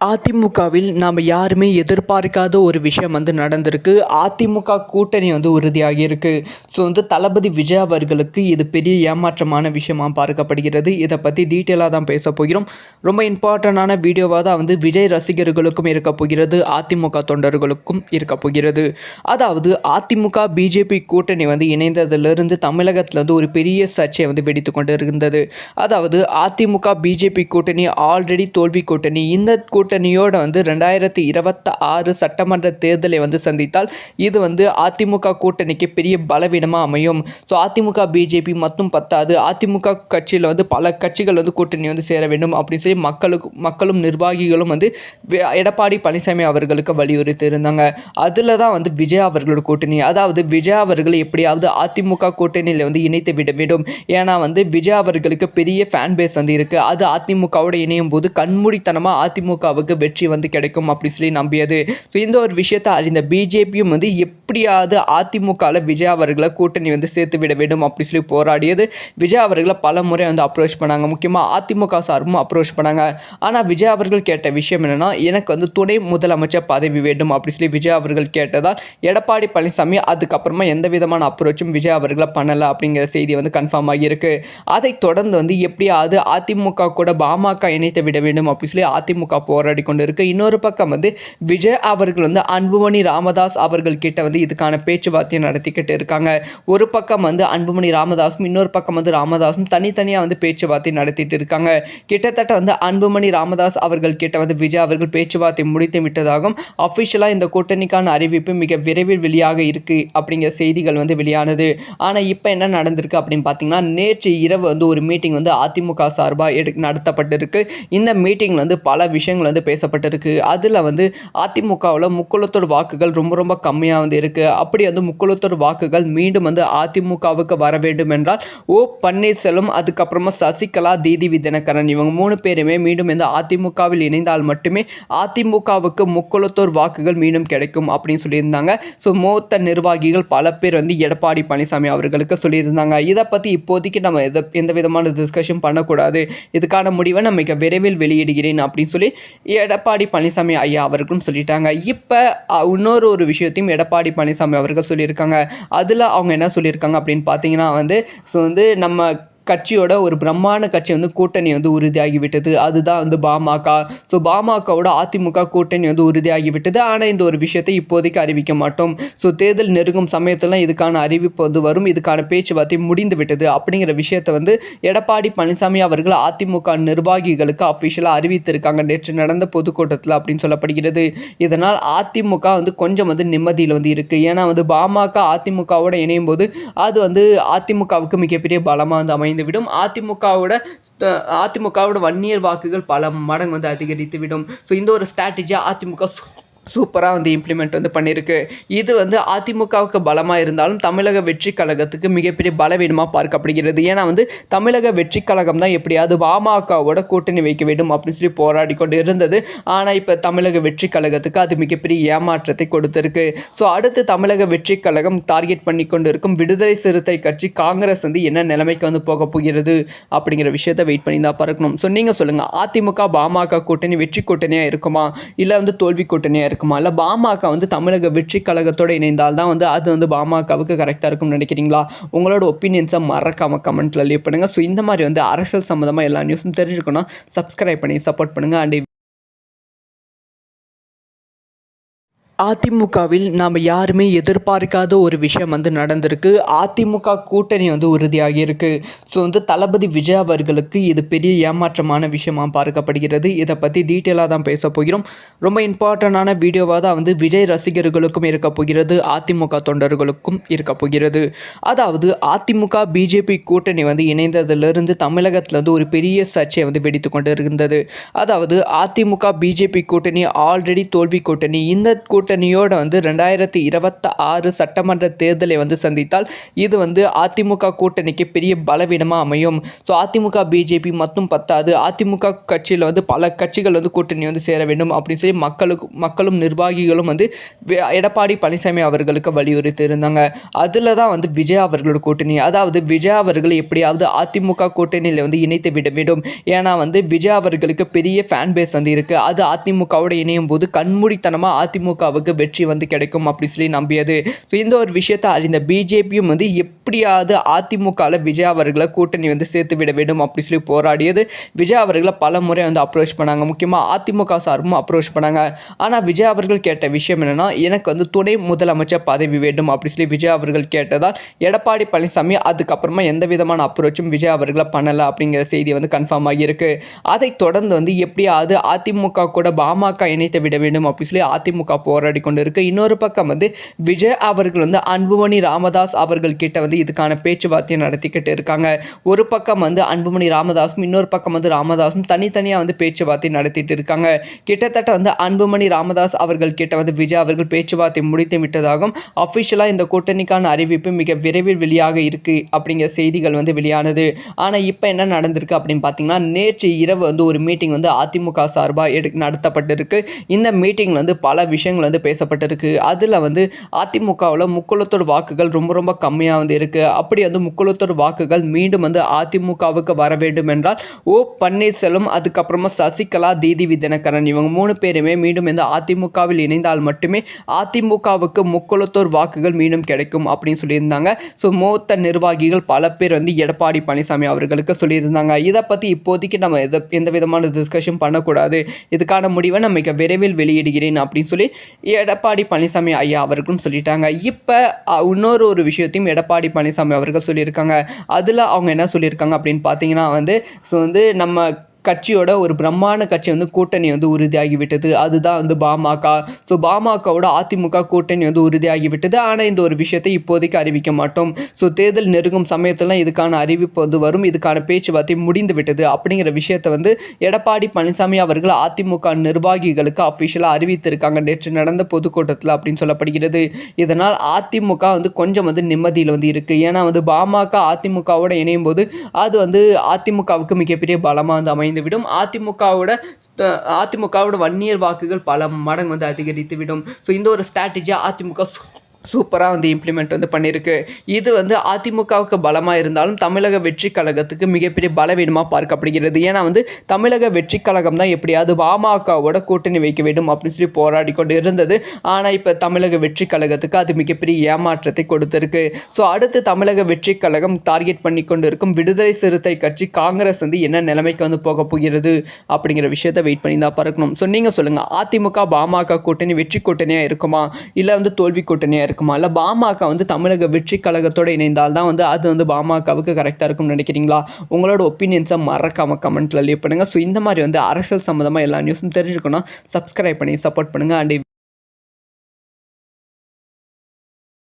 அதிமுகவில் நாம் யாருமே எதிர்பார்க்காத ஒரு விஷயம் நடந்திருக்கு. அதிமுக கூட்டணி உறுதியாகி இருக்கு. ஸோ தளபதி விஜய் அவர்களுக்கு இது பெரிய ஏமாற்றமான விஷயமா பார்க்கப்படுகிறது. இதை பற்றி டீட்டெயிலாக தான் பேச போகிறோம். ரொம்ப இம்பார்ட்டண்டான வீடியோவாக தான் விஜய் ரசிகர்களுக்கும் இருக்க போகிறது, அதிமுக தொண்டர்களுக்கும் இருக்க போகிறது. அதாவது அதிமுக பிஜேபி கூட்டணி இணைந்ததிலிருந்து தமிழகத்தில் ஒரு பெரிய சர்ச்சை வெடித்து கொண்டு இருந்தது. அதாவது அதிமுக பிஜேபி கூட்டணி ஆல்ரெடி தோல்வி கூட்டணி. இந்த கூட்டணியோட 2026 சட்டமன்ற தேர்தலை சந்தித்தால் இது அதிமுக கூட்டணிக்கு பெரிய பலவீனமாக அமையும். ஸோ அதிமுக பிஜேபி மட்டும் பத்தாது, அதிமுக கட்சியில் பல கட்சிகள் கூட்டணி சேர வேண்டும் அப்படின்னு சொல்லி மக்களும் நிர்வாகிகளும் எடப்பாடி பழனிசாமி அவர்களுக்கு வலியுறுத்தி இருந்தாங்க. அதில் தான் விஜய் அவர்களோட கூட்டணி. அதாவது விஜய் அவர்கள் எப்படியாவது அதிமுக கூட்டணியில் இணைத்து விட வேண்டும். ஏன்னா விஜய் அவர்களுக்கு பெரிய ஃபேன் பேஸ் இருக்கு. அது அதிமுகவோட இணையும் போது கண்மூடித்தனமாக அதிமுகவுக்கு வெற்றி கிடைக்கும் அப்படி சொல்லி நம்பியது. ஸோ இந்த ஒரு விஷயத்தை அறிந்த பிஜேபியும் எப்படியாவது அதிமுகவில் விஜய் அவர்களை கூட்டணி சேர்த்து விட வேண்டும் அப்படி சொல்லி போராடியது. விஜய் அவர்களை பல முறை அப்ரோச் பண்ணாங்க. முக்கியமாக அதிமுக சார்பும் அப்ரோச் பண்ணாங்க. ஆனால் விஜய் அவர்கள் கேட்ட விஷயம் என்னன்னா, எனக்கு துணை முதலமைச்சர் பதவி வேண்டும் அப்படி சொல்லி விஜய் அவர்கள் கேட்டதால் எடப்பாடி பழனிசாமி அதுக்கப்புறமா எந்த விதமான அப்ரோச்சும் விஜய் அவர்களை பண்ணலை அப்படிங்கிற செய்தி கன்ஃபார்ம் ஆகியிருக்கு. அதைத் தொடர்ந்து எப்படியாவது அதிமுக கூட பாமக இணைத்து விட வேண்டும் அப்படி சொல்லி அதிமுக போராடி கொண்டு இருக்கு. இன்னொரு பக்கம் விஜய் அவர்கள் அன்புமணி ராமதாஸ் அவர்கள் கிட்ட இதுக்கான பேச்சுவார்த்தையை நடத்திக்கிட்டு இருக்காங்க. ஒரு பக்கம் அன்புமணி ராமதாஸும் இன்னொரு பக்கம் ராமதாஸும் தனித்தனியாக பேச்சுவார்த்தை நடத்திட்டு இருக்காங்க. கிட்டத்தட்ட அன்புமணி ராமதாஸ் அவர்கள் கிட்ட விஜய் அவர்கள் பேச்சுவார்த்தை முடித்து விட்டதாகவும் அஃபிஷியலாக இந்த கூட்டணிக்கான அறிவிப்பு மிக விரைவில் வெளியாக இருக்கு அப்படிங்கிற செய்திகள் வெளியானது. ஆனால் இப்போ என்ன நடந்திருக்கு அப்படின்னு பார்த்தீங்கன்னா, நேற்று இரவு ஒரு மீட்டிங் அதிமுக சார்பாக நடத்தப்பட்டிருக்கு. இந்த மீட்டிங் பல விஷயங்கள் பேசப்பட்டிருக்கு. அதில் அதிமுகவில் முக்குளத்தூர் வாக்குகள் ரொம்ப கம்மியாக இருக்குது. அப்படி முக்குளத்தூர் வாக்குகள் மீண்டும் அதிமுகவுக்கு வர வேண்டும் என்றால் ஓ பன்னீர்செல்வம், அதுக்கப்புறமா சசிகலா, தீதி தினகரன் இவங்க 3 பேருமே மீண்டும் அதிமுகவில் இணைந்தால் மட்டுமே அதிமுகவுக்கு முக்குளத்தூர் வாக்குகள் மீண்டும் கிடைக்கும் அப்படின்னு சொல்லியிருந்தாங்க. ஸோ மூத்த நிர்வாகிகள் பல பேர் எடப்பாடி பழனிசாமி அவர்களுக்கு சொல்லியிருந்தாங்க. இதை பற்றி இப்போதைக்கு நம்ம எந்த விதமான டிஸ்கஷன் பண்ணக்கூடாது, இதுக்கான முடிவை நான் மிக விரைவில் வெளியிடுகிறேன் அப்படின்னு சொல்லி எடப்பாடி பழனிசாமி ஐயா அவர்களும் சொல்லிட்டாங்க. இப்போ இன்னொரு விஷயத்தையும் எடப்பாடி பழனிசாமி அவர்கள் சொல்லியிருக்காங்க. அதில் அவங்க என்ன சொல்லியிருக்காங்க அப்படின்னு பார்த்தீங்கன்னா ஸோ நம்ம கட்சியோட ஒரு பிரம்மாண்ட கட்சி கூட்டணி உறுதியாகிவிட்டது. அதுதான் பாமக. ஸோ பாமகவோட அதிமுக கூட்டணி உறுதியாகிவிட்டது. ஆனால் இந்த ஒரு விஷயத்தை இப்போதைக்கு அறிவிக்க மாட்டோம். ஸோ தேர்தல் நெருங்கும் சமயத்தில் இதுக்கான அறிவிப்பு வரும், இதுக்கான பேச்சுவார்த்தை முடிந்து விட்டது அப்படிங்கிற விஷயத்தை எடப்பாடி பழனிசாமி அவர்கள் அதிமுக நிர்வாகிகளுக்கு அஃபிஷியலாக அறிவித்திருக்காங்க நேற்று நடந்த பொதுக்கூட்டத்தில் அப்படின்னு சொல்லப்படுகிறது. இதனால் அதிமுக கொஞ்சம் நிம்மதியில் இருக்குது. ஏன்னா பாமக அதிமுகவோட இணையும் போது அது அதிமுகவுக்கு மிகப்பெரிய பலமாக அமைந்துவிடும். அதிமுகவோட வன்னியர் வாக்குகள் பல மடங்கு அதிகரித்துவிடும். ஸோ இந்த ஒரு ஸ்ட்ராட்டஜியாக அதிமுக சூப்பராக இம்ப்ளிமெண்ட் பண்ணியிருக்கு. இது அதிமுகவுக்கு பலமாக இருந்தாலும் தமிழக வெற்றி கழகத்துக்கு மிகப்பெரிய பலவீனமாக பார்க்கப்படுகிறது. ஏன்னா தமிழக வெற்றி கழகம் தான் எப்படியாவது பாமகவோட கூட்டணி வைக்க வேண்டும் அப்படின்னு சொல்லி போராடி கொண்டு இருந்தது. ஆனால் இப்போ தமிழக வெற்றி கழகத்துக்கு அது மிகப்பெரிய ஏமாற்றத்தை கொடுத்துருக்கு. ஸோ அடுத்து தமிழக வெற்றி கழகம் டார்கெட் பண்ணி கொண்டு இருக்கும் விடுதலை சிறுத்தை கட்சி காங்கிரஸ் என்ன நிலைமைக்கு போக போகிறது அப்படிங்கிற விஷயத்தை வெயிட் பண்ணி தான் பார்க்கணும். ஸோ நீங்கள் சொல்லுங்கள், அதிமுக பாமக கூட்டணி வெற்றி கூட்டணியாக இருக்குமா இல்லை தோல்வி கூட்டணியாக இருக்குமா? இல்லை பாமக தமிழக வெற்றி கழகத்தோடு இணைந்தால் தான் அது பாமகவுக்கு கரெக்டாக இருக்கும்னு நினைக்கிறீங்களா? உங்களோட ஒப்பீனியன்ஸை மறக்காம கமெண்ட்டில் லீவ் பண்ணுங்கள். ஸோ இந்த மாதிரி அரசியல் சம்மந்தமாக எல்லா நியூஸும் தெரிஞ்சுக்கணும். சப்ஸ்கிரைப் பண்ணி சப்போர்ட் பண்ணுங்கள். அண்ட் அதிமுகவில் நாம் யாருமே எதிர்பார்க்காத ஒரு விஷயம் நடந்திருக்கு. அதிமுக கூட்டணி உறுதியாகி இருக்கு. ஸோ தளபதி விஜய் அவர்களுக்கு இது பெரிய ஏமாற்றமான விஷயமாக பார்க்கப்படுகிறது. இதை பற்றி டீட்டெயிலாக தான் பேச போகிறோம். ரொம்ப இம்பார்ட்டண்டான வீடியோவாக தான் விஜய் ரசிகர்களுக்கும் இருக்க போகிறது, அதிமுக தொண்டர்களுக்கும் இருக்க போகிறது. அதாவது அதிமுக பிஜேபி கூட்டணி இணைந்ததிலிருந்து தமிழகத்தில் ஒரு பெரிய சர்ச்சை வெடித்து கொண்டு இருந்தது. அதாவது அதிமுக பிஜேபி கூட்டணி ஆல்ரெடி தோல்வி கூட்டணி. இந்த கூட்டணி கூட்டணியோட வந்து 2026 சட்டமன்ற தேர்தலை வந்து சந்தித்தால் இது வந்து அதிமுக கூட்டணிக்கு பெரிய பலவீனமாக அமையும். ஸோ அதிமுக பிஜேபி மட்டும் பத்தாது, அதிமுக கட்சியில் வந்து பல கட்சிகள் வந்து கூட்டணி வந்து சேர வேண்டும் அப்படின்னு சொல்லி மக்களும் நிர்வாகிகளும் வந்து எடப்பாடி பழனிசாமி அவர்களுக்கு வலியுறுத்தி இருந்தாங்க. அதில் தான் வந்து விஜய் அவர்களோட கூட்டணி, அதாவது விஜய் அவர்கள் எப்படியாவது அதிமுக கூட்டணியில் வந்து இணைத்து விட வேண்டும். ஏன்னா வந்து விஜய் அவர்களுக்கு பெரிய ஃபேன் பேஸ் வந்து இருக்குது. அது அதிமுகவோட இணையும் போது கண்மூடித்தனமாக அதிமுகவுக்கு வெற்றி வந்து கிடைக்கும் அப்படி சொல்லி நம்பியது. ஸோ இந்த ஒரு விஷயத்தை அறிந்த பிஜேபியும் வந்து எப்படியாவது அதிமுகவில் விஜய் அவர்களை கூட்டணி வந்து சேர்த்து விட வேண்டும் அப்படி சொல்லி போராடியது. விஜய் அவர்களை பல முறை வந்து அப்ரோச் பண்ணாங்க, முக்கியமாக அதிமுக சார்பும் அப்ரோச் பண்ணாங்க. ஆனால் விஜய் அவர்கள் கேட்ட விஷயம் என்னன்னா, எனக்கு வந்து துணை முதலமைச்சர் பதவி வேண்டும் அப்படி சொல்லி விஜய் அவர்கள் கேட்டதால் எடப்பாடி பழனிசாமி அதுக்கப்புறமா எந்த விதமான அப்ரோச்சும் விஜய் அவர்களை பண்ணலை அப்படிங்கிற செய்தி வந்து கன்ஃபார்ம் ஆகியிருக்கு. அதை தொடர்ந்து வந்து எப்படியாவது அதிமுக கூட பாமக இணைத்து விட வேண்டும் அப்படி சொல்லி அதிமுக போராடி கொண்டு இருக்கு. இன்னொரு பக்கம் வந்து விஜய் அவர்கள் வந்து அன்புமணி ராமதாஸ் அவர்கள் கிட்ட வந்து இதுக்கான பேச்சுவார்த்தையை நடத்திக்கிட்டு இருக்காங்க. ஒரு பக்கம் வந்து அன்புமணி ராமதாஸும் இன்னொரு பக்கம் வந்து ராமதாஸும் தனித்தனியாக வந்து பேச்சுவார்த்தை நடத்திட்டு இருக்காங்க. கிட்டத்தட்ட வந்து அன்புமணி ராமதாஸ் அவர்கள் கிட்ட வந்து விஜய் அவர்கள் பேச்சுவார்த்தை முடித்து விட்டதாகவும் அஃபிஷியலாக இந்த கூட்டணிக்கான அறிவிப்பு மிக விரைவில் வெளியாக இருக்கு அப்படிங்கிற செய்திகள் வந்து வெளியானது. ஆனால் இப்போ என்ன நடந்திருக்கு அப்படின்னு பார்த்தீங்கன்னா, நேற்று இரவு வந்து ஒரு மீட்டிங் வந்து அதிமுக சார்பாக நடத்தப்பட்டிருக்கு. இந்த மீட்டிங்கில் வந்து பல விஷயங்கள் வந்து பேசப்பட்டிருக்கு. அதில் வந்து அதிமுகவில் முக்குளத்தூர் வாக்குகள் ரொம்ப ரொம்ப கம்மியாக வந்து இருக்குது. அப்படி வந்து முக்குளத்தூர் வாக்குகள் மீண்டும் வந்து அதிமுகவுக்கு வர வேண்டும் என்றால் ஓ பன்னீர்செல்வம், அதுக்கப்புறமா சசிகலா, டிடிவி தினகரன் இவங்க 3 பேருமே மீண்டும் இந்த அதிமுகவில் இணைந்தால் மட்டுமே அதிமுகவுக்கு முக்குளத்தூர் வாக்குகள் மீண்டும் கிடைக்கும் அப்படின்னு சொல்லியிருந்தாங்க. ஸோ மூத்த நிர்வாகிகள் பல பேர் வந்து எடப்பாடி பழனிசாமி அவர்களுக்கு சொல்லியிருந்தாங்க. இதை பற்றி இப்போதைக்கு நம்ம எந்த விதமான டிஸ்கஷன் பண்ணக்கூடாது, இதுக்கான முடிவை நான் மிக விரைவில் வெளியிடுகிறேன் அப்படின்னு சொல்லி எடப்பாடி பழனிசாமி ஐயா அவர்களும் சொல்லிட்டாங்க. இப்போ இன்னொரு விஷயத்தையும் எடப்பாடி பழனிசாமி அவர்கள் சொல்லியிருக்காங்க. அதில் அவங்க என்ன சொல்லியிருக்காங்க அப்படின்னு பார்த்தீங்கன்னா வந்து ஸோ வந்து நம்ம கட்சியோட ஒரு பிரம்மாண்ட கட்சி வந்து கூட்டணி வந்து உறுதியாகிவிட்டது, அதுதான் வந்து பாமக. ஸோ பாமகவோட அதிமுக கூட்டணி வந்து உறுதியாகிவிட்டது. ஆனால் இந்த ஒரு விஷயத்தை இப்போதைக்கு அறிவிக்க மாட்டோம். ஸோ தேர்தல் நெருங்கும் சமயத்தில் இதுக்கான அறிவிப்பு வந்து வரும், இதுக்கான பேச்சுவார்த்தை முடிந்து விட்டது அப்படிங்கிற விஷயத்தை வந்து எடப்பாடி பழனிசாமி அவர்கள் அதிமுக நிர்வாகிகளுக்கு அஃபிஷியலாக அறிவித்திருக்காங்க நேற்று நடந்த பொதுக்கூட்டத்தில் அப்படின்னு சொல்லப்படுகிறது. இதனால் அதிமுக வந்து கொஞ்சம் வந்து நிம்மதியில் வந்து இருக்குது. ஏன்னா வந்து பாமக அதிமுகவோட இணையும் போது அது வந்து அதிமுகவுக்கு மிகப்பெரிய பலமாக வந்து அமைந்துவிடும். அதிமுகவோட வன்னியர் வாக்குகள் பல மடங்கு வந்து அதிகரித்து விடும். ஸோ இந்த ஒரு ஸ்ட்ராட்டஜியா அதிமுக சூப்பராக வந்து இம்ப்ளிமெண்ட் வந்து பண்ணியிருக்கு. இது வந்து அதிமுகவுக்கு பலமாக இருந்தாலும் தமிழக வெற்றி கழகத்துக்கு மிகப்பெரிய பலவீனமாக பார்க்கப்படுகிறது. ஏன்னா வந்து தமிழக வெற்றி கழகம் தான் எப்படியாவது பாமகவோட கூட்டணி வைக்க வேண்டும் அப்படின்னு சொல்லி போராடி கொண்டு இருந்தது. ஆனால் இப்போ தமிழக வெற்றி கழகத்துக்கு அது மிகப்பெரிய ஏமாற்றத்தை கொடுத்துருக்கு. ஸோ அடுத்து தமிழக வெற்றி கழகம் டார்கெட் பண்ணி கொண்டு இருக்கும் விடுதலை சிறுத்தை கட்சி காங்கிரஸ் வந்து என்ன நிலைமைக்கு வந்து போக போகிறது அப்படிங்கிற விஷயத்தை வெயிட் பண்ணி தான் பார்க்கணும். ஸோ நீங்கள் சொல்லுங்கள், அதிமுக பாமக கூட்டணி வெற்றி கூட்டணியாக இருக்குமா இல்லை வந்து தோல்வி கூட்டணியாக இருக்குமா, இல்லை பாமக வந்து தமிழக வெற்றி கழகத்தோடு இணைந்தால் தான் வந்து அது வந்து பாமகவுக்கு கரெக்டாக இருக்கும்னு நினைக்கிறீங்களா? உங்களோட ஒப்பீனியன்ஸை மறக்காம கமெண்ட்டில் லீவ் பண்ணுங்கள். ஸோ இந்த மாதிரி வந்து அரசியல் சம்மந்தமாக எல்லா நியூஸும் தெரிஞ்சுக்கணும், சப்ஸ்கிரைப் பண்ணி சப்போர்ட் பண்ணுங்கள். அண்ட்